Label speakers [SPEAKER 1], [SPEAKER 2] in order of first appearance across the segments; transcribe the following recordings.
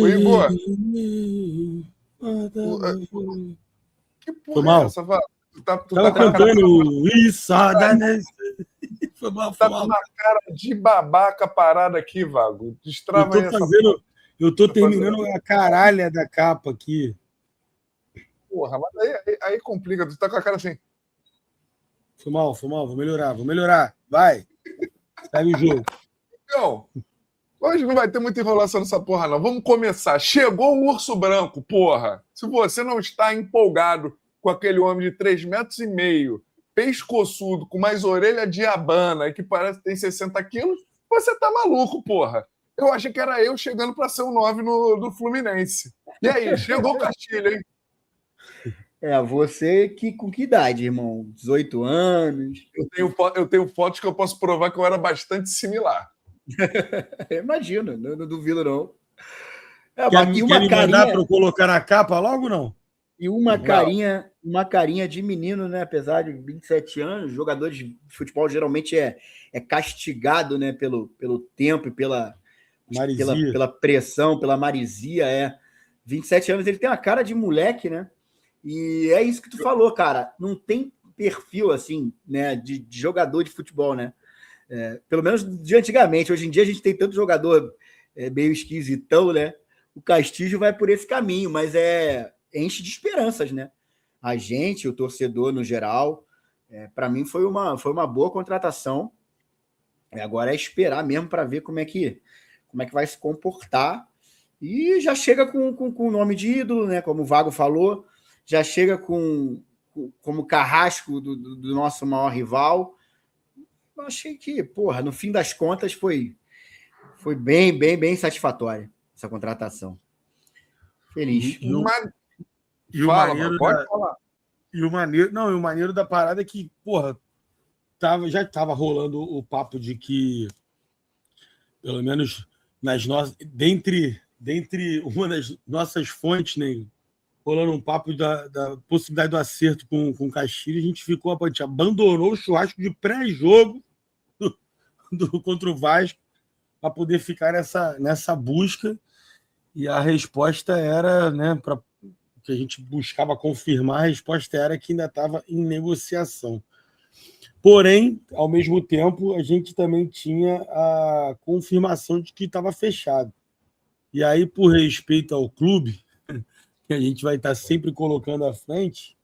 [SPEAKER 1] Ô, Igor, que
[SPEAKER 2] Foi
[SPEAKER 1] porra é
[SPEAKER 2] mal.
[SPEAKER 1] essa, Vá? Tu tá
[SPEAKER 2] Tava
[SPEAKER 1] com a cara,
[SPEAKER 2] cantando isso, Foi mal, foi
[SPEAKER 1] tá com
[SPEAKER 2] mal.
[SPEAKER 1] uma cara de babaca parada aqui, Vago.
[SPEAKER 2] Eu
[SPEAKER 1] Destrava
[SPEAKER 2] tô
[SPEAKER 1] aí essa
[SPEAKER 2] fazendo, eu tô
[SPEAKER 1] porra. Fazendo.
[SPEAKER 2] terminando a caralha da capa aqui.
[SPEAKER 1] Porra, mas aí complica. Tu tá com a cara assim.
[SPEAKER 2] Foi mal, vou melhorar. Vai, segue o jogo.
[SPEAKER 1] Não, hoje não vai ter muita enrolação nessa porra, não. Vamos começar. Chegou o urso branco, porra. Se você não está empolgado com aquele homem de 3,5 metros, pescoçudo, com mais orelha de abana e que parece que tem 60 quilos, você tá maluco, porra. Eu achei que era eu chegando para ser o 9 do Fluminense. E aí, chegou o Castilho, hein?
[SPEAKER 3] Você com que idade, irmão? 18 anos?
[SPEAKER 1] Eu tenho fotos que eu posso provar que eu era bastante similar.
[SPEAKER 3] Imagino, não duvido, não.
[SPEAKER 2] Quer me mandar para eu colocar na capa logo não?
[SPEAKER 3] E uma carinha de menino, né? Apesar de 27 anos, jogadores de futebol geralmente é castigado, né? Pelo tempo e pela pressão, pela marisia. 27 anos, ele tem uma cara de moleque, né? E é isso que tu falou, cara. Não tem perfil, assim, né? De jogador de futebol, né? Pelo menos de antigamente. Hoje em dia a gente tem tanto jogador meio esquisitão, né? O Castilho vai por esse caminho, mas enche de esperanças, né? A gente, o torcedor no geral, para mim foi uma boa contratação. Agora é esperar mesmo para ver como é que vai se comportar. E já chega com o nome de ídolo, né? Como o Vago falou, já chega como carrasco do nosso maior rival. Eu achei que, porra, no fim das contas foi bem satisfatória essa contratação. Feliz.
[SPEAKER 1] Pode falar.
[SPEAKER 2] E o maneiro da parada é que, porra, já estava rolando o papo de que, pelo menos dentre uma das nossas fontes, né, rolando um papo da possibilidade do acerto com o Castilho, a gente abandonou o churrasco de pré-jogo contra o Vasco para poder ficar nessa busca, e a resposta era, né, que a gente buscava confirmar, a resposta era que ainda estava em negociação. Porém, ao mesmo tempo, a gente também tinha a confirmação de que estava fechado. E aí, por respeito ao clube, que a gente vai estar sempre colocando à frente,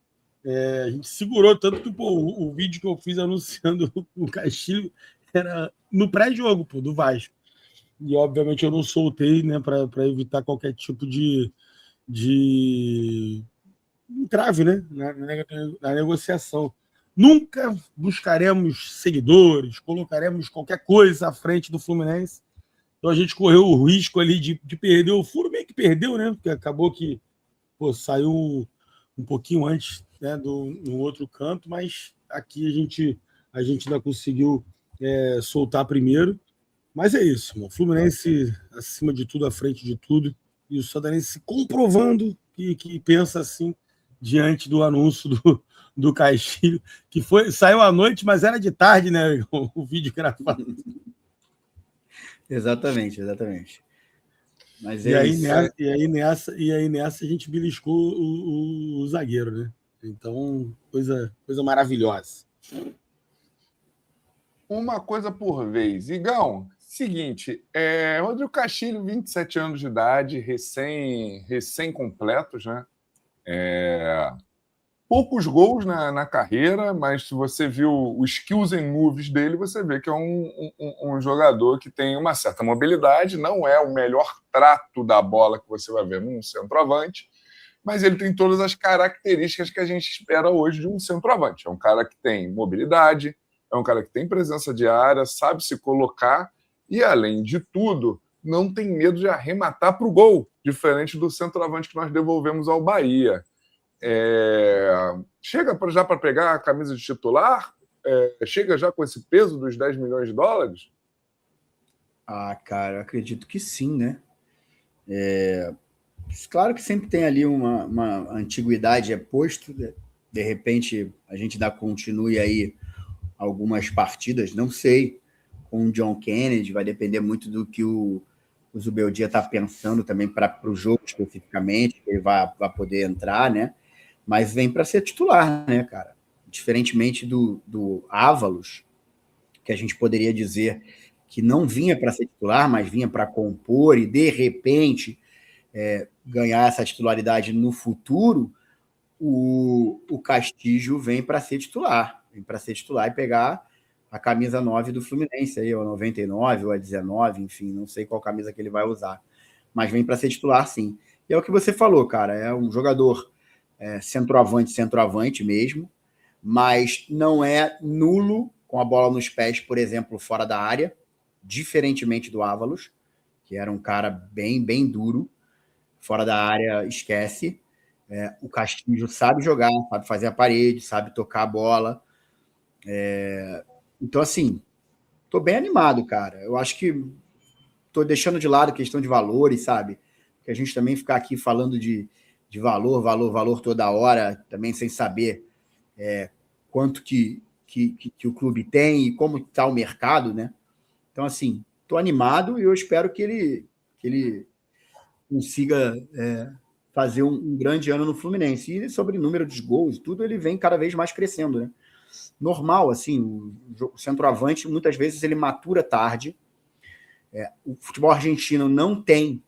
[SPEAKER 2] a gente segurou tanto que o vídeo que eu fiz anunciando o Castilho era no pré-jogo do Vasco. E, obviamente, eu não soltei, né, para evitar qualquer tipo de entrave, né, na negociação. Nunca buscaremos seguidores, colocaremos qualquer coisa à frente do Fluminense. Então a gente correu o risco ali de perder. O Furo meio que perdeu, né? Porque acabou que saiu um pouquinho antes, né, no outro canto, mas aqui a gente ainda conseguiu soltar primeiro. Mas é isso, mano. Fluminense acima de tudo, à frente de tudo. E o Santarense comprovando que pensa assim diante do anúncio do Castilho, que saiu à noite, mas era de tarde, né? O vídeo gravado.
[SPEAKER 3] Exatamente. Mas
[SPEAKER 2] E aí nessa a gente beliscou o zagueiro, né? Então, coisa maravilhosa.
[SPEAKER 1] Uma coisa por vez. Igão, seguinte, Rodrigo Castilho, 27 anos de idade, recém-completos, né? Poucos gols na carreira, mas se você viu os skills and moves dele, você vê que é um jogador que tem uma certa mobilidade, não é o melhor trato da bola que você vai ver num centroavante, mas ele tem todas as características que a gente espera hoje de um centroavante. É um cara que tem mobilidade, é um cara que tem presença de área, sabe se colocar e, além de tudo, não tem medo de arrematar para o gol, diferente do centroavante que nós devolvemos ao Bahia. Chega já para pegar a camisa de titular? Chega já com esse peso dos 10 milhões de dólares?
[SPEAKER 3] Cara, eu acredito que sim, né? Claro que sempre tem ali uma antiguidade posto, né? De repente a gente continue aí algumas partidas, não sei, com o John Kennedy, vai depender muito do que o o Zubeldia está pensando também para o jogo especificamente, que ele vai poder entrar, né? Mas vem para ser titular, né, cara? Diferentemente do Ávalos, que a gente poderia dizer que não vinha para ser titular, mas vinha para compor e, de repente, ganhar essa titularidade no futuro, o Castillo vem para ser titular. Vem para ser titular e pegar a camisa 9 do Fluminense, aí, ou a 99, ou a 19, enfim, não sei qual camisa que ele vai usar. Mas vem para ser titular, sim. E é o que você falou, cara, é um jogador centroavante mesmo, mas não é nulo com a bola nos pés, por exemplo, fora da área, diferentemente do Ávalos, que era um cara bem, bem duro, fora da área, esquece. O Castillo sabe jogar, sabe fazer a parede, sabe tocar a bola. Então, assim, tô bem animado, cara. Eu acho que tô deixando de lado a questão de valores, sabe? Porque a gente também ficar aqui falando de valor toda hora, também sem saber quanto que o clube tem e como está o mercado, né? Então, assim, tô animado e eu espero que ele consiga fazer um grande ano no Fluminense. E sobre número de gols, tudo, ele vem cada vez mais crescendo, né? Normal, assim, o centroavante, muitas vezes, ele matura tarde. O futebol argentino não tem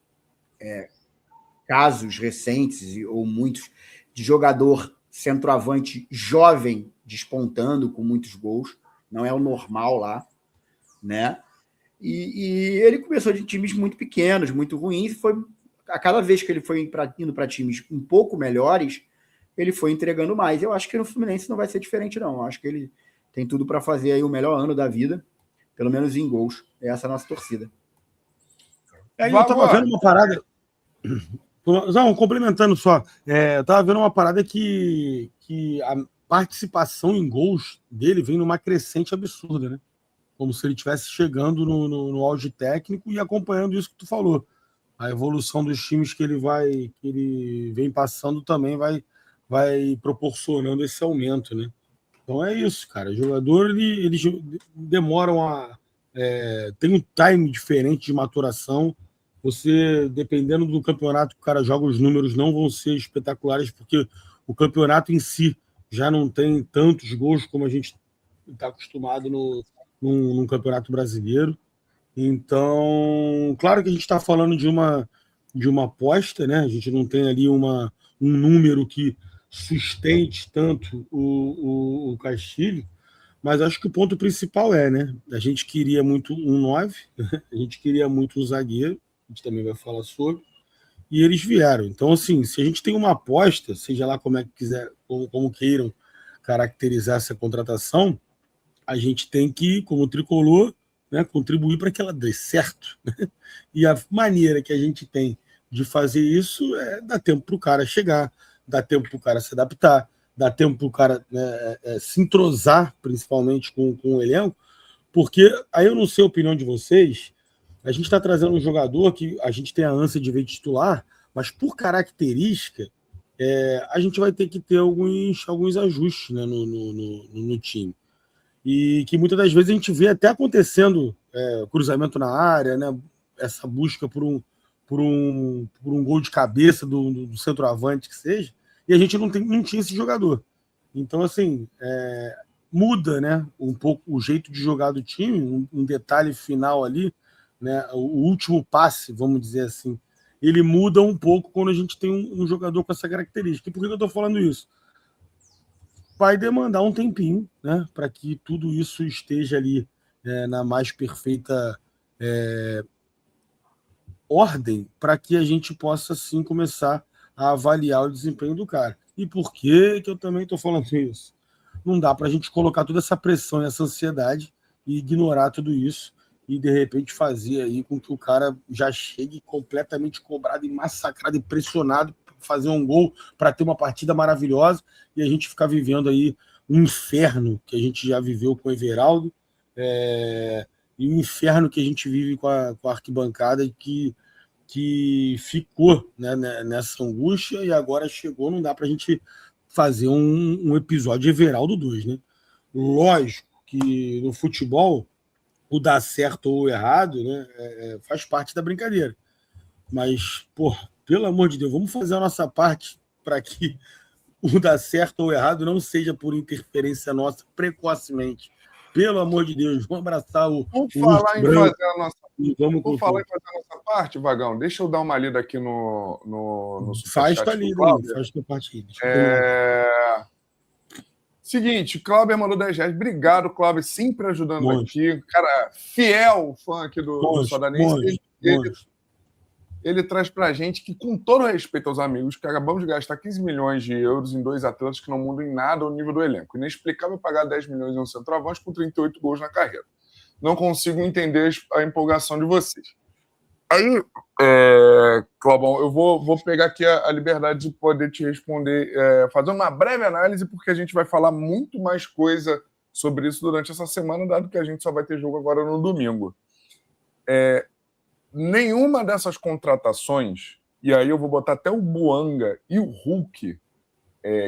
[SPEAKER 3] casos recentes, ou muitos, de jogador centroavante jovem despontando com muitos gols. Não é o normal lá, né? E ele começou de times muito pequenos, muito ruins, e foi a cada vez que ele foi indo para times um pouco melhores, ele foi entregando mais. Eu acho que no Fluminense não vai ser diferente, não. Eu acho que ele tem tudo para fazer aí o melhor ano da vida, pelo menos em gols. Essa é a nossa torcida.
[SPEAKER 2] Eu estava vendo uma parada... Não, complementando só. Eu estava vendo uma parada que a participação em gols dele vem numa crescente absurda, né? Como se ele estivesse chegando no auge técnico e acompanhando isso que tu falou. A evolução dos times que ele vem passando também vai proporcionando esse aumento, né? Então é isso, cara. O jogador, eles demoram tem um time diferente de maturação. Você, dependendo do campeonato que o cara joga, os números não vão ser espetaculares, porque o campeonato em si já não tem tantos gols como a gente está acostumado num campeonato brasileiro. Então, claro que a gente está falando de uma aposta, né? A gente não tem ali um número que sustente tanto o Castilho, mas acho que o ponto principal né? A gente queria muito um 9, a gente queria muito um zagueiro, a gente também vai falar sobre, e eles vieram. Então, assim, se a gente tem uma aposta, seja lá como é que quiser, como queiram caracterizar essa contratação, a gente tem que, como tricolor, né, contribuir para que ela dê certo. Né? E a maneira que a gente tem de fazer isso é dar tempo para o cara chegar, dar tempo para o cara se adaptar, dar tempo para o cara se entrosar, principalmente com o elenco, porque aí eu não sei a opinião de vocês, a gente está trazendo um jogador que a gente tem a ânsia de ver titular, mas por característica, a gente vai ter que ter alguns ajustes, né, no time. E que muitas das vezes a gente vê até acontecendo cruzamento na área, né? Essa busca por um gol de cabeça do centroavante que seja, e a gente não tinha esse jogador. Então, assim, muda, né, um pouco o jeito de jogar do time, um detalhe final ali, né, o último passe, vamos dizer assim, ele muda um pouco quando a gente tem um jogador com essa característica. E por que eu estou falando isso? Vai demandar um tempinho, né, para que tudo isso esteja ali na mais perfeita ordem, para que a gente possa, sim, começar a avaliar o desempenho do cara. E por que eu também estou falando isso? Não dá para a gente colocar toda essa pressão e essa ansiedade e ignorar tudo isso e, de repente, fazer aí com que o cara já chegue completamente cobrado e massacrado e pressionado para fazer um gol, para ter uma partida maravilhosa, e a gente ficar vivendo aí um inferno que a gente já viveu com o Everaldo, e um inferno que a gente vive com a arquibancada que ficou, né, nessa angústia, e agora chegou, não dá para a gente fazer um episódio Everaldo 2, né? Lógico que no futebol o dar certo ou errado, né, faz parte da brincadeira. Mas, pô, pelo amor de Deus, vamos fazer a nossa parte para que o dar certo ou errado não seja por interferência nossa precocemente. Pelo amor de Deus, vamos abraçar o urso branco e vamos com
[SPEAKER 1] Por falar
[SPEAKER 2] tudo.
[SPEAKER 1] em fazer a nossa parte, Vagão, deixa eu dar uma lida aqui no
[SPEAKER 2] Faz
[SPEAKER 1] superchat
[SPEAKER 2] tua
[SPEAKER 1] do
[SPEAKER 2] lida aí,
[SPEAKER 1] Cláudio.
[SPEAKER 2] faz tua parte aí. Deixa eu terminar.
[SPEAKER 1] Seguinte, Cláudio mandou 10 reais. Obrigado, Cláudio, sempre ajudando
[SPEAKER 2] Monstro.
[SPEAKER 1] aqui. Cara, fiel fã aqui do Sodanense. Ele traz pra gente que, com todo respeito aos amigos, que acabamos de gastar 15 milhões de euros em 2 atletas que não mudam em nada o nível do elenco. Inexplicável pagar 10 milhões em um centroavante com 38 gols na carreira. Não consigo entender a empolgação de vocês. Aí, Cláudio, eu vou pegar aqui a liberdade de poder te responder, fazendo uma breve análise, porque a gente vai falar muito mais coisa sobre isso durante essa semana, dado que a gente só vai ter jogo agora no domingo. Nenhuma dessas contratações, e aí eu vou botar até o Buanga e o Hulk,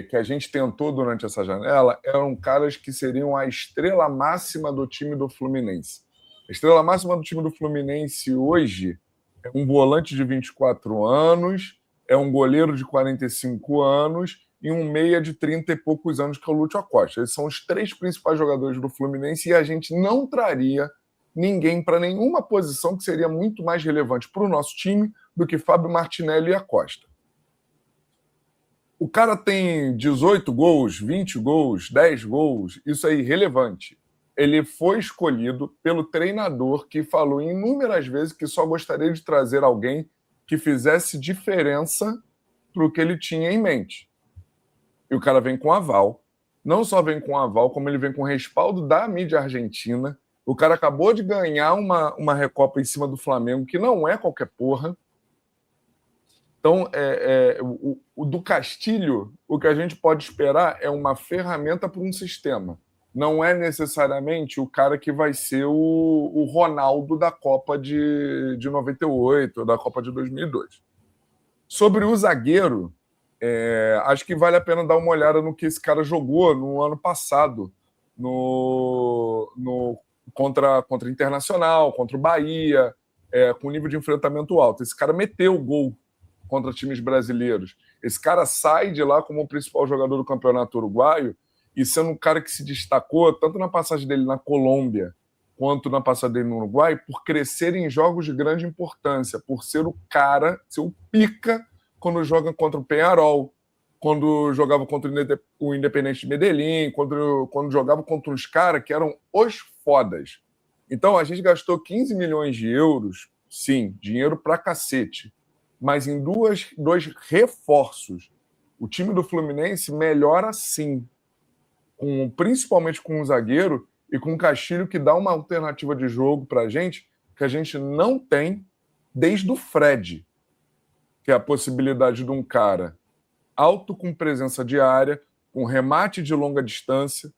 [SPEAKER 1] que a gente tentou durante essa janela, eram caras que seriam a estrela máxima do time do Fluminense. A estrela máxima do time do Fluminense hoje é um volante de 24 anos, é um goleiro de 45 anos e um meia de 30 e poucos anos, que é o Lúcio Acosta. Esses são os 3 principais jogadores do Fluminense e a gente não traria ninguém para nenhuma posição que seria muito mais relevante para o nosso time do que Fábio Martinelli e Acosta. O cara tem 18 gols, 20 gols, 10 gols, isso é irrelevante. Ele foi escolhido pelo treinador que falou inúmeras vezes que só gostaria de trazer alguém que fizesse diferença para o que ele tinha em mente. E o cara vem com aval. Não só vem com aval, como ele vem com respaldo da mídia argentina. O cara acabou de ganhar uma Recopa em cima do Flamengo, que não é qualquer porra. Então, o do Castilho, o que a gente pode esperar é uma ferramenta para um sistema. Não é necessariamente o cara que vai ser o Ronaldo da Copa de 98, da Copa de 2002. Sobre o zagueiro, acho que vale a pena dar uma olhada no que esse cara jogou no ano passado, contra o Internacional, contra o Bahia, com nível de enfrentamento alto. Esse cara meteu o gol contra times brasileiros. Esse cara sai de lá como o principal jogador do campeonato uruguaio e sendo um cara que se destacou tanto na passagem dele na Colômbia quanto na passagem dele no Uruguai por crescer em jogos de grande importância, por ser o cara, ser o pica quando joga contra o Peñarol, quando jogava contra o Independente de Medellín, quando jogava contra uns caras que eram os fodas. Então, a gente gastou 15 milhões de euros, sim, dinheiro pra cacete, mas em dois reforços. O time do Fluminense melhora sim, principalmente com um zagueiro e com um Castilho que dá uma alternativa de jogo pra gente que a gente não tem desde o Fred, que é a possibilidade de um cara alto com presença de área, com remate de longa distância,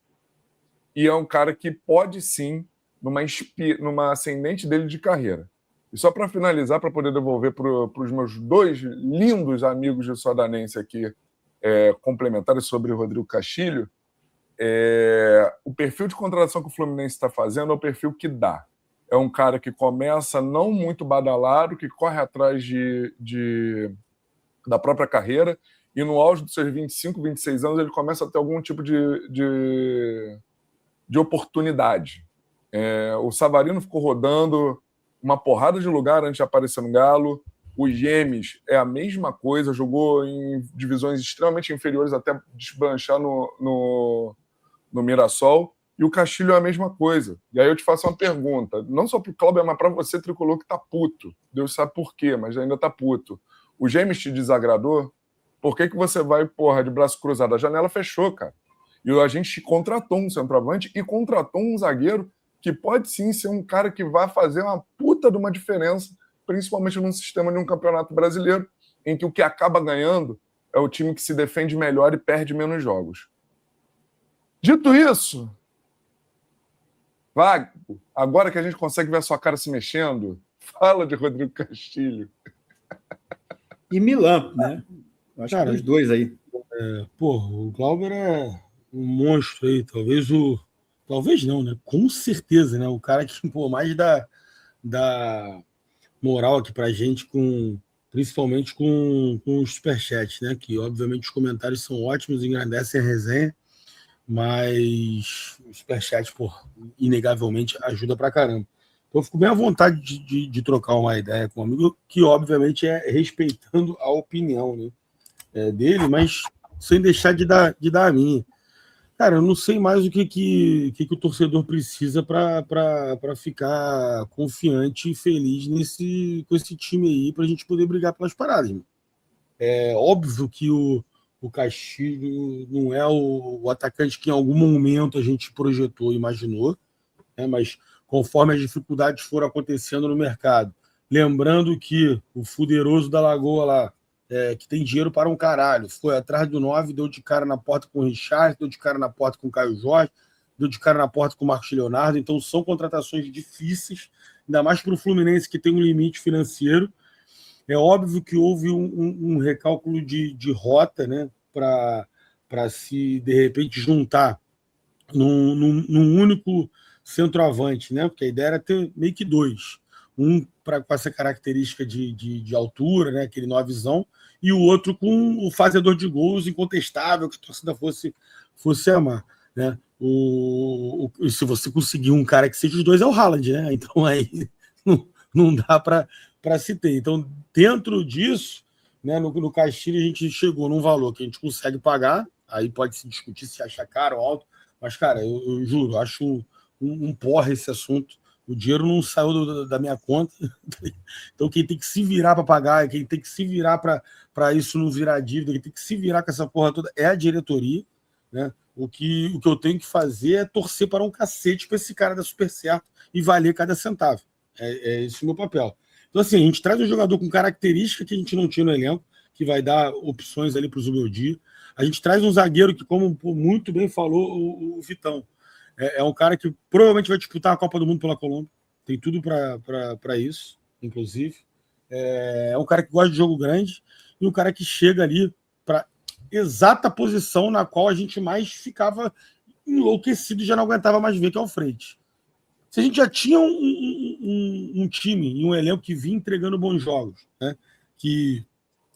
[SPEAKER 1] e é um cara que pode sim, numa ascendente dele de carreira. E só para finalizar, para poder devolver para os meus 2 lindos amigos de Sodanense aqui, complementares sobre o Rodrigo Castilho, o perfil de contratação que o Fluminense está fazendo é o perfil que dá. É um cara que começa não muito badalado, que corre atrás da própria carreira, e no auge dos seus 25, 26 anos ele começa a ter algum tipo de oportunidade. O Savarino ficou rodando uma porrada de lugar antes de aparecer no Galo. O Gemes é a mesma coisa, jogou em divisões extremamente inferiores até desbanchar no Mirassol. E o Castilho é a mesma coisa. E aí eu te faço uma pergunta, não só para o Cláudio, mas para você, tricolor, que tá puto. Deus sabe por quê, mas ainda tá puto. O Gemes te desagradou? Por que você vai, de braço cruzado? A janela fechou, cara. E a gente contratou um centroavante e contratou um zagueiro que pode sim ser um cara que vai fazer uma puta de uma diferença, principalmente num sistema de um campeonato brasileiro, em que o que acaba ganhando é o time que se defende melhor e perde menos jogos. Dito isso, Vago, agora que a gente consegue ver a sua cara se mexendo, fala de Rodrigo Castilho.
[SPEAKER 3] E Milan, né? Acho que os 2 aí.
[SPEAKER 2] O Glauber é um monstro aí, talvez o Talvez não, né? Com certeza, né? O cara que, pô, mais dá moral aqui pra gente, principalmente com os superchats, né? Que, obviamente, os comentários são ótimos, engrandecem a resenha, mas o superchat, pô, inegavelmente ajuda pra caramba. Então, eu fico bem à vontade de trocar uma ideia com um amigo, que, obviamente, é respeitando a opinião, né, dele, mas sem deixar de dar a minha. Cara, eu não sei mais o que o torcedor precisa para ficar confiante e feliz com esse time aí, para a gente poder brigar pelas paradas. Mano. É óbvio que o Castilho não é o atacante que em algum momento a gente projetou, imaginou, né? Mas conforme as dificuldades foram acontecendo no mercado, lembrando que o fuderoso da Lagoa lá, que tem dinheiro para um caralho, foi atrás do 9, deu de cara na porta com o Richard, deu de cara na porta com o Caio Jorge, deu de cara na porta com o Marcos Leonardo, então são contratações difíceis, ainda mais para o Fluminense que tem um limite financeiro. É óbvio que houve um recálculo de rota, né, para se, de repente, juntar num único centroavante, né, porque a ideia era ter meio que dois. Um com essa característica de altura, né, aquele novizão, e o outro com o fazedor de gols incontestável, que a torcida fosse amar. Né? Se você conseguir um cara que seja os dois, é o Haaland, né? Então aí não dá para se ter. Então, dentro disso, né, no Castilho, a gente chegou num valor que a gente consegue pagar, aí pode se discutir se acha caro ou alto, mas, cara, eu juro, acho um porra esse assunto. O dinheiro não saiu da minha conta. Então, quem tem que se virar para pagar, quem tem que se virar para isso não virar dívida, quem tem que se virar com essa porra toda é a diretoria. Né? O que eu tenho que fazer é torcer para um cacete para esse cara dar super certo e valer cada centavo. É esse o meu papel. Então, assim, a gente traz um jogador com característica que a gente não tinha no elenco, que vai dar opções ali para o Zubeldia. A gente traz um zagueiro que, como muito bem falou o Vitão, é um cara que provavelmente vai disputar a Copa do Mundo pela Colômbia. Tem tudo para isso, inclusive. É um cara que gosta de jogo grande e um cara que chega ali para exata posição na qual a gente mais ficava enlouquecido e já não aguentava mais ver, que é o Freitas. Se a gente já tinha um time e um elenco que vinha entregando bons jogos, né, que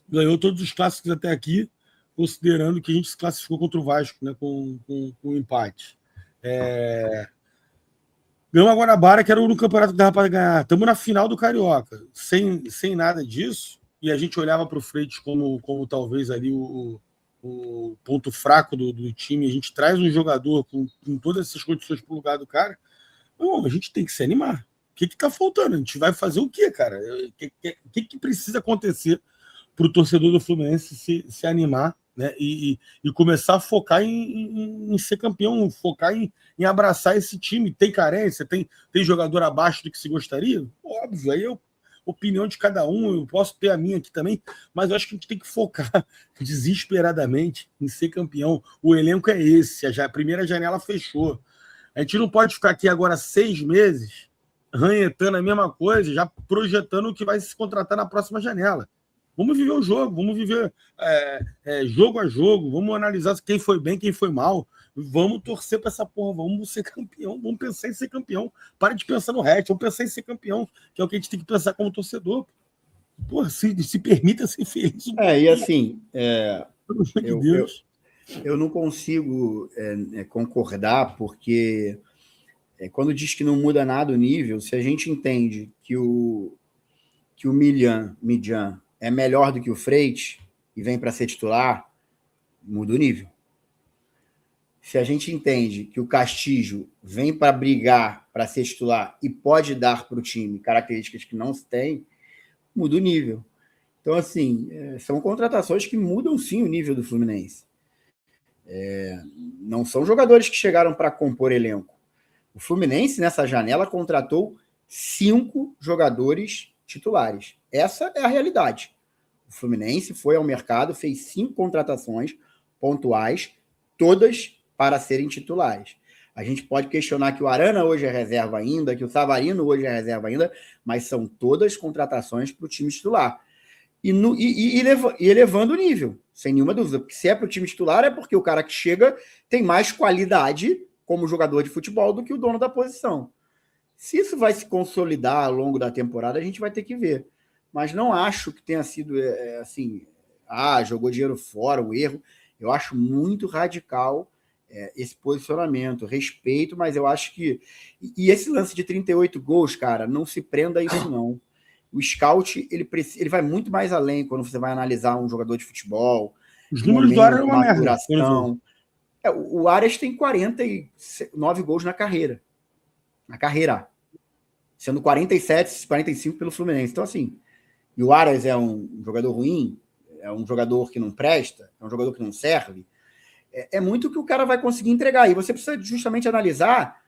[SPEAKER 2] ganhou todos os clássicos até aqui, considerando que a gente se classificou contra o Vasco, né, com um empate. Ganhamos a Guanabara, que era o único campeonato que dava para ganhar. Estamos na final do Carioca. Sem nada disso, e a gente olhava para o Freitas como talvez ali o ponto fraco do time. A gente traz um jogador com todas essas condições para o lugar do cara. Não, a gente tem que se animar. O que está faltando? A gente vai fazer o quê, cara? O que precisa acontecer para o torcedor do Fluminense se animar, né? E começar a focar em ser campeão, focar em abraçar esse time? Tem carência? Tem jogador abaixo do que se gostaria? Óbvio, aí é opinião de cada um, eu posso ter a minha aqui também, mas eu acho que a gente tem que focar desesperadamente em ser campeão. O elenco é esse, a primeira janela fechou. A gente não pode ficar aqui agora 6 meses ranhetando a mesma coisa, já projetando o que vai se contratar na próxima janela. Vamos viver o jogo, vamos viver jogo a jogo, vamos analisar quem foi bem, quem foi mal, vamos torcer para essa porra, vamos ser campeão, vamos pensar em ser campeão. Para de pensar no resto, vamos pensar em ser campeão, que é o que a gente tem que pensar como torcedor. Porra, se permita ser feliz.
[SPEAKER 3] E assim,
[SPEAKER 2] eu
[SPEAKER 3] não consigo concordar, porque quando diz que não muda nada o nível, se a gente entende que o Midjan é melhor do que o Freitas e vem para ser titular, muda o nível. Se a gente entende que o Castilho vem para brigar para ser titular e pode dar para o time características que não se tem, muda o nível. Então, assim, são contratações que mudam sim o nível do Fluminense. Não são jogadores que chegaram para compor elenco. O Fluminense, nessa janela, contratou 5 jogadores titulares. Essa é a realidade. O Fluminense foi ao mercado, fez 5 contratações pontuais, todas para serem titulares. A gente pode questionar que o Arana hoje é reserva ainda, que o Savarino hoje é reserva ainda, mas são todas contratações para o time titular. E elevando o nível, sem nenhuma dúvida. Porque se é para o time titular, é porque o cara que chega tem mais qualidade como jogador de futebol do que o dono da posição. Se isso vai se consolidar ao longo da temporada, a gente vai ter que ver. Mas não acho que tenha sido assim, jogou dinheiro fora, o erro. Eu acho muito radical esse posicionamento. Respeito, mas eu acho que... E esse lance de 38 gols, cara, não se prenda a isso, não. O scout, ele vai muito mais além quando você vai analisar um jogador de futebol.
[SPEAKER 2] Os números do Arias é uma merda.
[SPEAKER 3] O Arias tem 49 gols na carreira. Sendo 47, 45 pelo Fluminense. Então, assim, e o Arias é um jogador ruim, é um jogador que não presta, é um jogador que não serve, é muito o que o cara vai conseguir entregar. E você precisa justamente analisar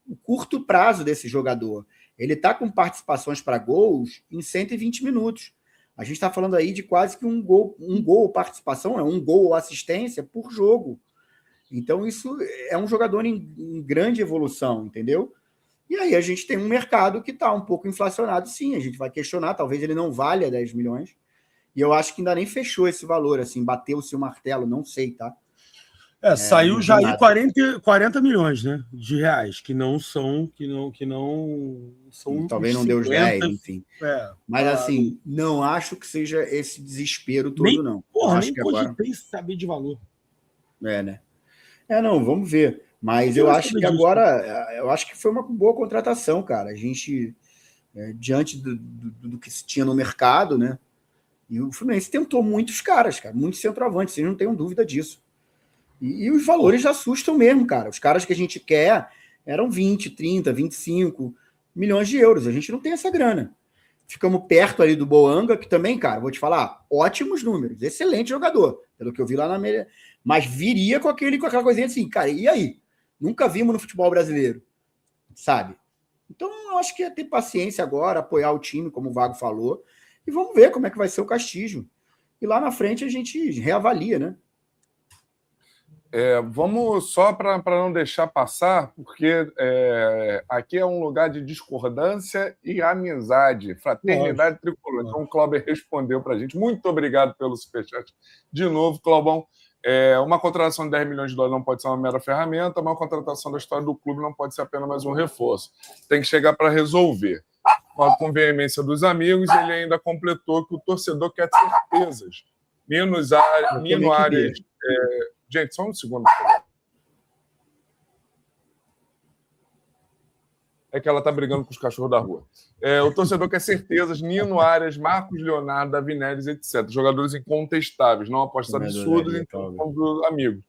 [SPEAKER 3] o curto prazo desse jogador. Ele está com participações para gols em 120 minutos. A gente está falando aí de quase que um gol participação, um gol ou assistência por jogo. Então, isso é um jogador em grande evolução, entendeu? E aí a gente tem um mercado que está um pouco inflacionado, sim. A gente vai questionar, talvez ele não valha 10 milhões. E eu acho que ainda nem fechou esse valor, assim, bateu-se o martelo, não sei, tá?
[SPEAKER 2] Saiu já aí 40 milhões, né, de reais, que não são...
[SPEAKER 3] Talvez não
[SPEAKER 2] 50,
[SPEAKER 3] deu os 10, enfim. Mas, assim, não acho que seja esse desespero todo, não.
[SPEAKER 2] Porra,
[SPEAKER 3] acho
[SPEAKER 2] nem
[SPEAKER 3] que agora...
[SPEAKER 2] saber de valor.
[SPEAKER 3] Né? Não, vamos ver. Mas eu acho que agora... Eu acho que foi uma boa contratação, cara. A gente, diante do que se tinha no mercado, né? E o Fluminense tentou muitos caras, cara. Muitos centroavantes, vocês não tenham dúvida disso. E os valores assustam mesmo, cara. Os caras que a gente quer eram 20, 30, 25 milhões de euros. A gente não tem essa grana. Ficamos perto ali do Boanga, que também, cara, vou te falar, ótimos números. Excelente jogador, pelo que eu vi lá na meia. Mas viria com aquela coisinha assim, cara, e aí? Nunca vimos no futebol brasileiro, sabe? Então, eu acho que é ter paciência agora, apoiar o time, como o Vago falou, e vamos ver como é que vai ser o Castillo. E lá na frente a gente reavalia, né?
[SPEAKER 1] Vamos só para não deixar passar, porque aqui é um lugar de discordância e amizade, fraternidade tricolor. Então o Cláudio respondeu para a gente. Muito obrigado pelo superchat. De novo, Cláudio, uma contratação de 10 milhões de dólares não pode ser uma mera ferramenta, uma contratação da história do clube não pode ser apenas mais um reforço. Tem que chegar para resolver. Com veemência dos amigos, ele ainda completou que o torcedor quer certezas. Nino Arias... Gente, só um segundo, por favor. É que ela tá brigando com os cachorros da rua. O torcedor quer certezas. Nino Arias, Marcos Leonardo, Davi Neres, etc. Jogadores incontestáveis, não apostas absurdas, então somos amigos.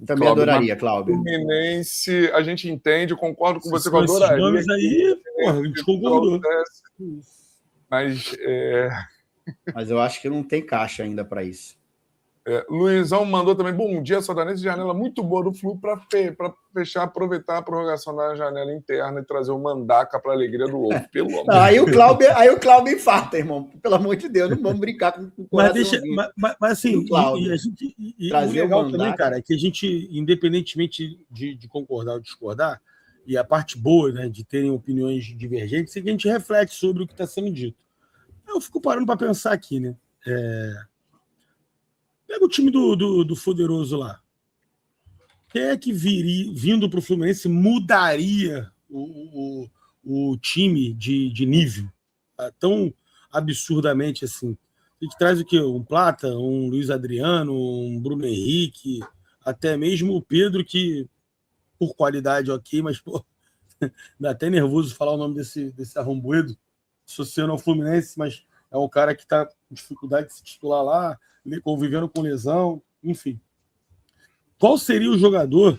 [SPEAKER 3] Também adoraria, Cláudio.
[SPEAKER 1] Fluminense, a gente entende, eu concordo com você que eu adoraria.
[SPEAKER 2] Nomes aí, porra, a gente concordou.
[SPEAKER 3] Mas eu acho que não tem caixa ainda para isso.
[SPEAKER 1] Luizão mandou também, bom dia, Sodanense, janela muito boa do Flu para fechar, aproveitar a prorrogação da janela interna e trazer o Mandaca para a alegria do outro. Pelo amor
[SPEAKER 3] aí o Cláudio infarta, irmão. Pelo amor de Deus, não vamos brincar com o coração.
[SPEAKER 2] Mas assim, o legal também, cara, é que a gente, independentemente de concordar ou discordar, e a parte boa, né, de terem opiniões divergentes, é que a gente reflete sobre o que está sendo dito. Eu fico parando para pensar aqui, né? Pega o time do Poderoso lá. Quem é que vindo para o Fluminense mudaria o time de nível tão absurdamente assim? A gente traz o quê? Um Plata, um Luiz Adriano, um Bruno Henrique, até mesmo o Pedro, que por qualidade ok, mas pô, dá até nervoso falar o nome desse arrombudo, associando ao Fluminense, mas é um cara que está com dificuldade de se titular lá, convivendo com lesão, enfim. Qual seria o jogador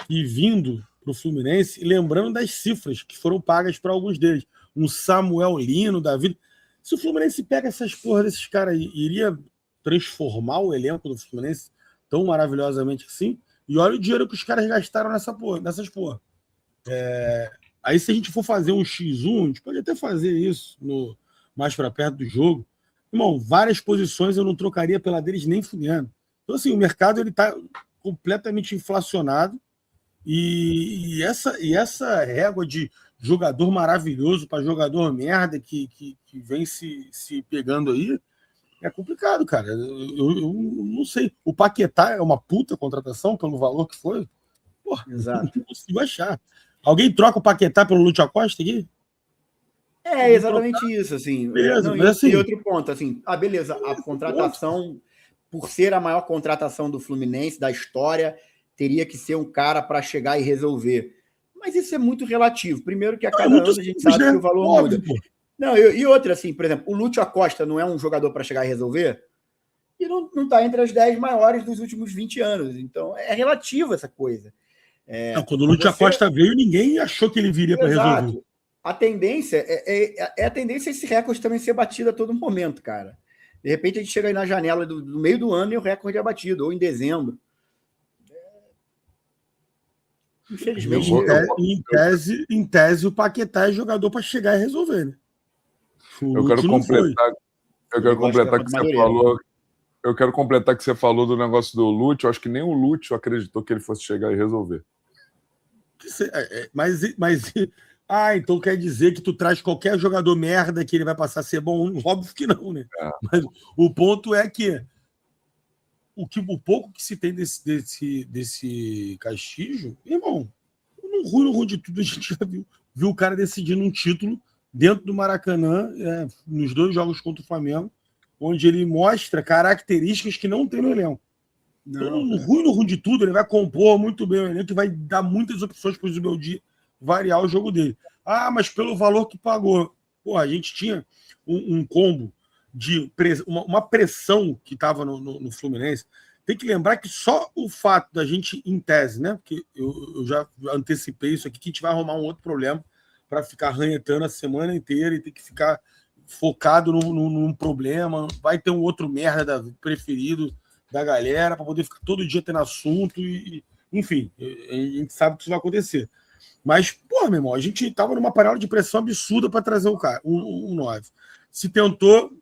[SPEAKER 2] que vindo para o Fluminense, lembrando das cifras que foram pagas para alguns deles, um Samuel Lino da vida, se o Fluminense pega essas porra desses caras aí, iria transformar o elenco do Fluminense tão maravilhosamente assim? E olha o dinheiro que os caras gastaram nessas porra. Aí se a gente for fazer um X1, a gente pode até fazer isso mais para perto do jogo. Irmão, várias posições eu não trocaria pela deles nem fudendo. Então, assim, o mercado está completamente inflacionado e essa régua de jogador maravilhoso para jogador merda que vem se pegando aí, É complicado, cara. Eu não sei. O Paquetá é uma puta contratação pelo valor que foi? Porra,
[SPEAKER 3] Exato.
[SPEAKER 2] não consigo achar. Alguém troca o Paquetá pelo Lúcio Acosta aqui?
[SPEAKER 3] É exatamente isso, assim.
[SPEAKER 2] Beleza,
[SPEAKER 3] Não,
[SPEAKER 2] mas assim...
[SPEAKER 3] E outro ponto, assim, beleza, a contratação, por ser a maior contratação do Fluminense, da história, teria que ser um cara para chegar e resolver. Mas isso é muito relativo. Primeiro que a cada ano a gente sabe que o valor muda. Não, e outra, assim, por exemplo, o Lúcio Acosta não é um jogador para chegar e resolver? E não está entre as 10 maiores dos últimos 20 anos. Então, é relativo essa coisa.
[SPEAKER 2] Quando o Lúcio Acosta veio, ninguém achou que ele viria para resolver.
[SPEAKER 3] A tendência a tendência esse recorde também ser batido a todo momento, cara. De repente a gente chega aí na janela do meio do ano e o recorde é batido, ou em dezembro. Infelizmente.
[SPEAKER 2] Em tese, o Paquetá é jogador para chegar e resolver, né?
[SPEAKER 1] Eu quero completar que você falou. Eu quero completar que você falou do negócio do Lúcio. Eu acho que nem o Lúcio acreditou que ele fosse chegar e resolver.
[SPEAKER 2] Então quer dizer que tu traz qualquer jogador merda que ele vai passar a ser bom? Óbvio que não, né? Mas o ponto é que o pouco que se tem desse Castilho, irmão, no ruim de tudo, a gente já viu o cara decidindo um título dentro do Maracanã, nos 2 jogos contra o Flamengo, onde ele mostra características que não tem no elenco. Então, no ruim de tudo, ele vai compor muito bem o elenco e vai dar muitas opções para o Zubeldia variar o jogo dele. Mas pelo valor que pagou. Pô, a gente tinha um combo de uma pressão que estava no Fluminense. Tem que lembrar que só o fato da gente, em tese, né? Porque eu já antecipei isso aqui, que a gente vai arrumar um outro problema para ficar ranhetando a semana inteira e ter que ficar focado num problema. Vai ter um outro merda preferido da galera para poder ficar todo dia tendo assunto. Enfim, a gente sabe que isso vai acontecer. Mas, pô, meu irmão, a gente estava numa panela de pressão absurda para trazer o cara, o 9. Se tentou,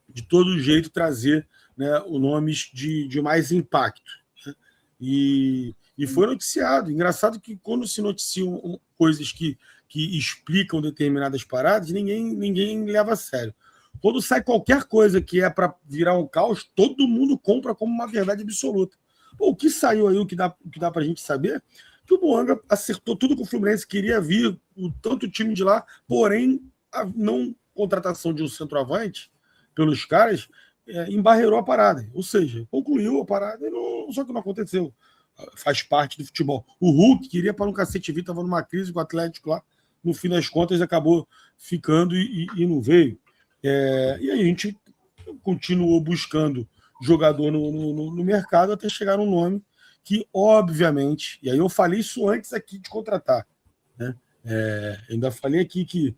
[SPEAKER 2] de todo jeito, trazer, né, o nomes de mais impacto. Né? E foi noticiado. Engraçado que quando se noticiam coisas que explicam determinadas paradas, ninguém leva a sério. Quando sai qualquer coisa que é para virar um caos, todo mundo compra como uma verdade absoluta. Pô, o que saiu aí, o que dá para a gente saber, que o Boanga acertou tudo que o Fluminense queria vir, tanto o time de lá, porém a não contratação de um centroavante pelos caras embarreirou a parada. Ou seja, concluiu a parada, só que não aconteceu. Faz parte do futebol. O Hulk queria para um cacete vir, estava numa crise com o Atlético lá, no fim das contas acabou ficando e não veio. E aí a gente continuou buscando jogador no mercado até chegar num nome que, obviamente, e aí eu falei isso antes aqui de contratar, né? Ainda falei aqui que,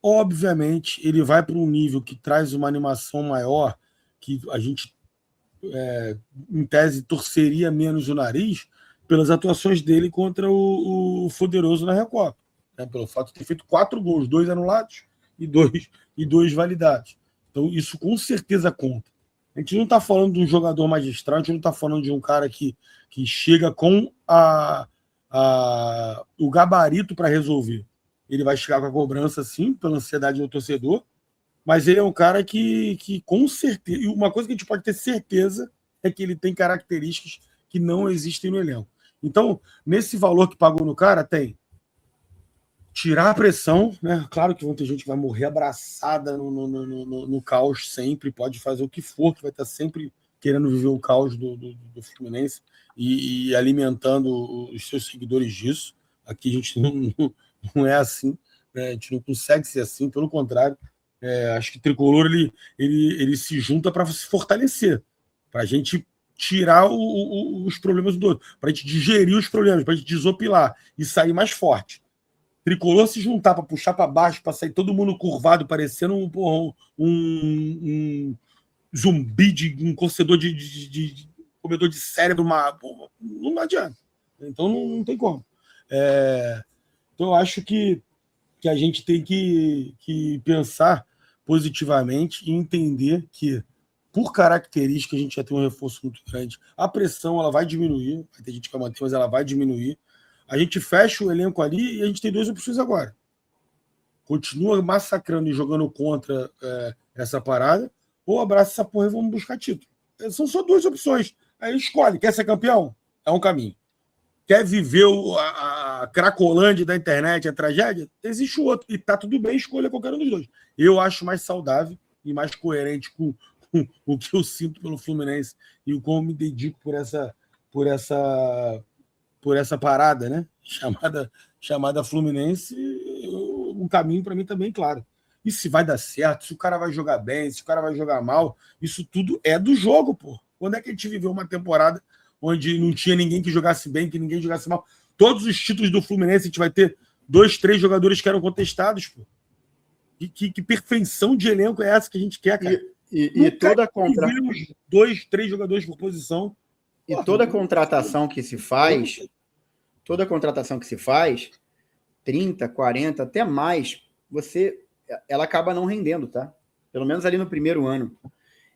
[SPEAKER 2] obviamente, ele vai para um nível que traz uma animação maior, que a gente, em tese, torceria menos o nariz pelas atuações dele contra o Poderoso na Recopa, né? Pelo fato de ter feito 4 gols, 2 anulados e dois validados. Então, isso com certeza conta. A gente não está falando de um jogador magistral, a gente não está falando de um cara que chega com o gabarito para resolver. Ele vai chegar com a cobrança, sim, pela ansiedade do torcedor, mas ele é um cara que com certeza... E uma coisa que a gente pode ter certeza é que ele tem características que não existem no elenco. Então, nesse valor que pagou no cara, tem tirar a pressão, né? Claro que vão ter gente que vai morrer abraçada no caos sempre, pode fazer o que for, que vai estar sempre querendo viver o caos do Fluminense e alimentando os seus seguidores disso. Aqui a gente não é assim, né? A gente não consegue ser assim, pelo contrário. Acho que o Tricolor ele se junta para se fortalecer, para a gente tirar os problemas do outro, para a gente digerir os problemas, para a gente desopilar e sair mais forte. Tricolor se juntar para puxar para baixo, para sair todo mundo curvado, parecendo um zumbi, um torcedor de comedor de cérebro, não adianta. Então não tem como. Então eu acho que a gente tem que pensar positivamente e entender que, por característica, a gente já tem um reforço muito grande. A pressão ela vai diminuir, vai ter gente que vai manter, mas ela vai diminuir. A gente fecha o elenco ali e a gente tem 2 opções agora. Continua massacrando e jogando contra essa parada, ou abraça essa porra e vamos buscar título. São só 2 opções. Aí escolhe. Quer ser campeão? É um caminho. Quer viver a cracolândia da internet, a tragédia? Existe o outro. E tá tudo bem, escolha qualquer um dos 2. Eu acho mais saudável e mais coerente com o que eu sinto pelo Fluminense e o como me dedico por essa parada, né? Chamada Fluminense, o caminho para mim também, claro. E se vai dar certo, se o cara vai jogar bem, se o cara vai jogar mal, isso tudo é do jogo, pô. Quando é que a gente viveu uma temporada onde não tinha ninguém que jogasse bem, que ninguém jogasse mal? Todos os títulos do Fluminense, a gente vai ter 2, 3 jogadores que eram contestados, pô. Que perfeição de elenco é essa que a gente quer, cara?
[SPEAKER 3] E toda contra...
[SPEAKER 2] 2, 3 jogadores por posição.
[SPEAKER 3] E toda contratação que se faz, 30, 40, até mais, ela acaba não rendendo, tá? Pelo menos ali no primeiro ano.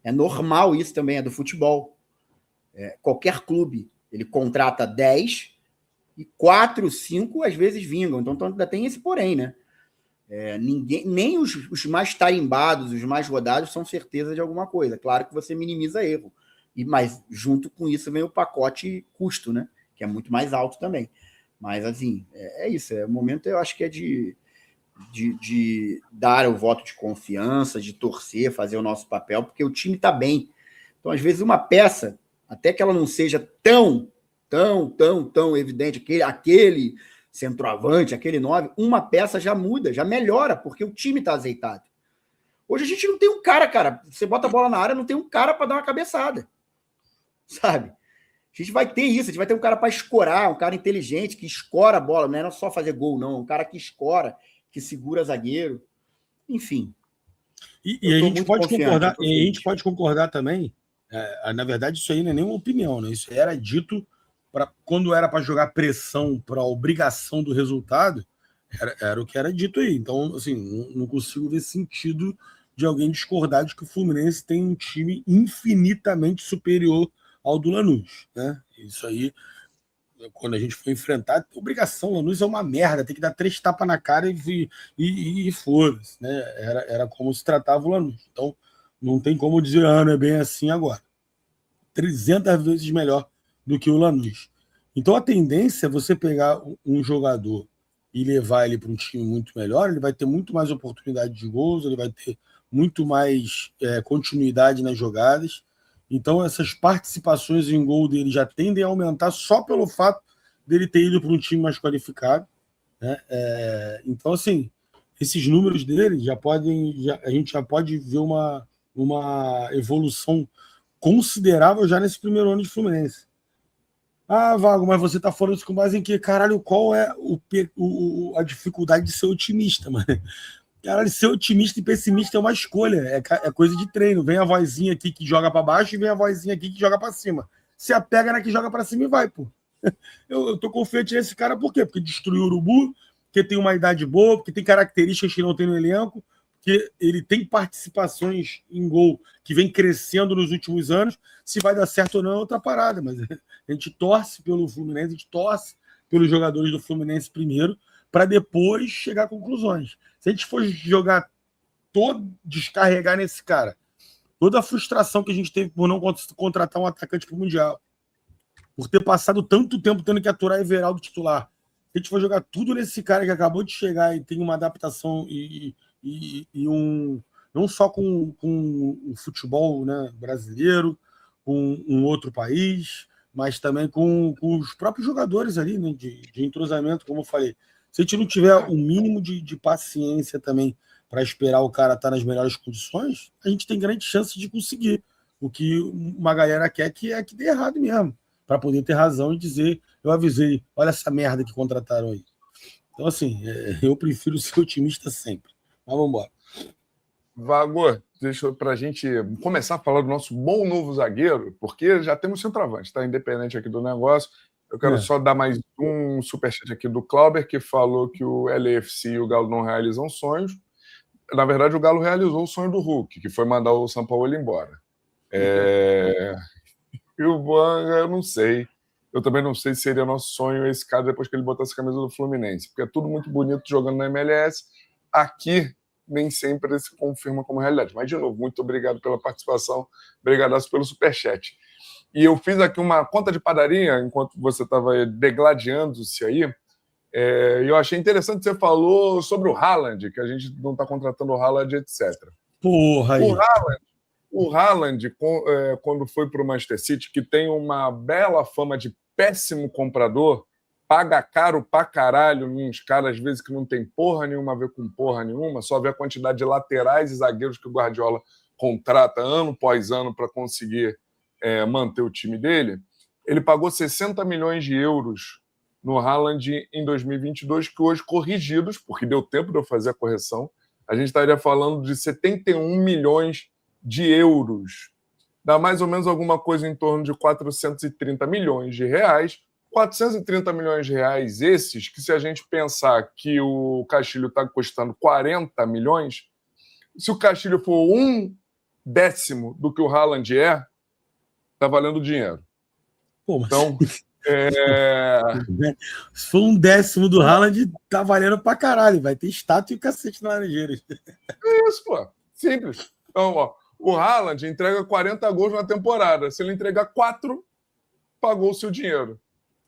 [SPEAKER 3] É normal isso também, é do futebol. Qualquer clube, ele contrata 10 e 4, 5 às vezes vingam. Então ainda tem esse porém, né? Nem os mais tarimbados, os mais rodados, são certeza de alguma coisa. Claro que você minimiza erro. Mas junto com isso vem o pacote custo, né? Que é muito mais alto também. Mas, assim, é isso. O momento, eu acho que é de dar o voto de confiança, de torcer, fazer o nosso papel, porque o time está bem. Então, às vezes, uma peça, até que ela não seja tão evidente, aquele centroavante, aquele 9, uma peça já muda, já melhora, porque o time está azeitado. Hoje a gente não tem um cara. Você bota a bola na área, não tem um cara para dar uma cabeçada. Sabe? A gente vai ter isso, a gente vai ter um cara para escorar, um cara inteligente, que escora a bola, não é só fazer gol, não. Um cara que escora, que segura zagueiro. Enfim.
[SPEAKER 2] E a gente pode concordar também, na verdade, isso aí não é nenhuma opinião, né? Isso era dito quando era para jogar pressão para a obrigação do resultado, era o que era dito aí. Então, assim, não consigo ver sentido de alguém discordar de que o Fluminense tem um time infinitamente superior ao do Lanús, né? Isso aí, quando a gente foi enfrentar, obrigação, Lanús é uma merda, tem que dar 3 tapas na cara e foda-se, né? Era como se tratava o Lanús. Então, não tem como dizer, não é bem assim agora. 300 vezes melhor do que o Lanús. Então, a tendência é você pegar um jogador e levar ele para um time muito melhor, ele vai ter muito mais oportunidade de gols, ele vai ter muito mais continuidade nas jogadas. Então, essas participações em gol dele já tendem a aumentar só pelo fato dele ter ido para um time mais qualificado, né? Então, assim, esses números dele a gente já pode ver uma evolução considerável já nesse primeiro ano de Fluminense. Vago, mas você tá falando isso com base em que? Caralho, qual é a dificuldade de ser otimista, mano? Caralho, ser otimista e pessimista é uma escolha, é coisa de treino. Vem a vozinha aqui que joga para baixo e vem a vozinha aqui que joga para cima. Se apega na que joga para cima e vai, pô. Eu tô confiante nesse cara, por quê? Porque destruiu o Urubu, porque tem uma idade boa, porque tem características que não tem no elenco, porque ele tem participações em gol que vem crescendo nos últimos anos. Se vai dar certo ou não é outra parada, mas a gente torce pelo Fluminense, a gente torce pelos jogadores do Fluminense primeiro, para depois chegar a conclusões. Se a gente for descarregar nesse cara toda a frustração que a gente teve por não contratar um atacante para o Mundial, por ter passado tanto tempo tendo que aturar Everaldo titular, se a gente for jogar tudo nesse cara que acabou de chegar e tem uma adaptação e não só com o futebol, né, brasileiro, com um outro país, mas também com os próprios jogadores ali, né, de entrosamento, como eu falei. Se a gente não tiver o mínimo de paciência também para esperar o cara estar nas melhores condições, a gente tem grande chance de conseguir o que uma galera quer, que é que dê errado mesmo, para poder ter razão e dizer, eu avisei, olha essa merda que contrataram aí. Então, assim, eu prefiro ser otimista sempre. Mas vamos embora.
[SPEAKER 1] Vago, deixa para a gente começar a falar do nosso bom novo zagueiro, porque já temos centroavante, tá? Independente aqui do negócio. Eu quero só dar mais um superchat aqui do Clauber, que falou que o LAFC e o Galo não realizam sonhos. Na verdade, o Galo realizou o sonho do Hulk, que foi mandar o São Paulo embora. E o Vanga, eu não sei. Eu também não sei se seria nosso sonho esse cara depois que ele botasse a camisa do Fluminense, porque é tudo muito bonito jogando na MLS. Aqui, nem sempre se confirma como realidade. Mas, de novo, muito obrigado pela participação, obrigadaço pelo superchat. E eu fiz aqui uma conta de padaria, enquanto você estava degladiando-se aí, eu achei interessante você falou sobre o Haaland, que a gente não está contratando o Haaland, etc.
[SPEAKER 2] Porra aí.
[SPEAKER 1] O Haaland, quando foi para o Manchester City, que tem uma bela fama de péssimo comprador, paga caro pra caralho nos caras, às vezes, que não tem porra nenhuma a ver com porra nenhuma, só vê a quantidade de laterais e zagueiros que o Guardiola contrata ano após ano para conseguir manter o time dele. Ele pagou 60 milhões de euros no Haaland em 2022, que hoje, corrigidos, porque deu tempo de eu fazer a correção, a gente estaria falando de 71 milhões de euros. Dá mais ou menos alguma coisa em torno de 430 milhões de reais. 430 milhões de reais esses, que se a gente pensar que o Castilho está custando 40 milhões, se o Castilho for 1/10 do que o Haaland está valendo dinheiro.
[SPEAKER 2] Pô, mas...
[SPEAKER 1] Então,
[SPEAKER 2] se for 1/10 do Haaland, tá valendo pra caralho. Vai ter estátua e cacete na Laranjeira.
[SPEAKER 1] É isso, pô. Simples. Então, ó, o Haaland entrega 40 gols na temporada. Se ele entregar 4, pagou o seu dinheiro.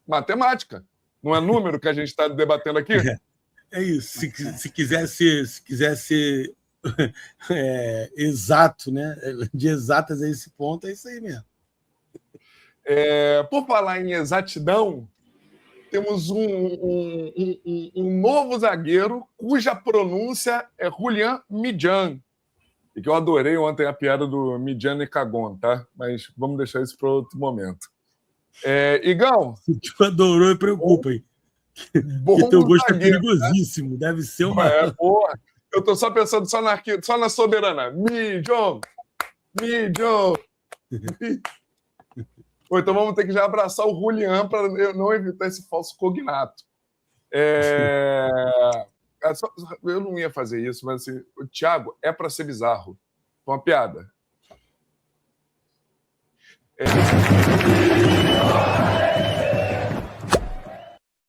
[SPEAKER 1] Matemática. Não é número que a gente está debatendo aqui?
[SPEAKER 2] É isso. Se quiser ser exato, né? De exatas a esse ponto, é isso aí mesmo.
[SPEAKER 1] Por falar em exatidão, temos um novo zagueiro cuja pronúncia é Julian Midjan. E que eu adorei ontem a piada do Midjan e Cagon, tá? Mas vamos deixar isso para outro momento. Igão.
[SPEAKER 2] Se tu adorou, me preocupa aí. Porque teu gosto é perigosíssimo. Né? Deve ser uma.
[SPEAKER 1] Porra. Eu tô só pensando só na soberana. Midjan! Então vamos ter que já abraçar o Julian para não evitar esse falso cognato. Eu não ia fazer isso, mas assim, o Thiago é para ser bizarro. Uma piada.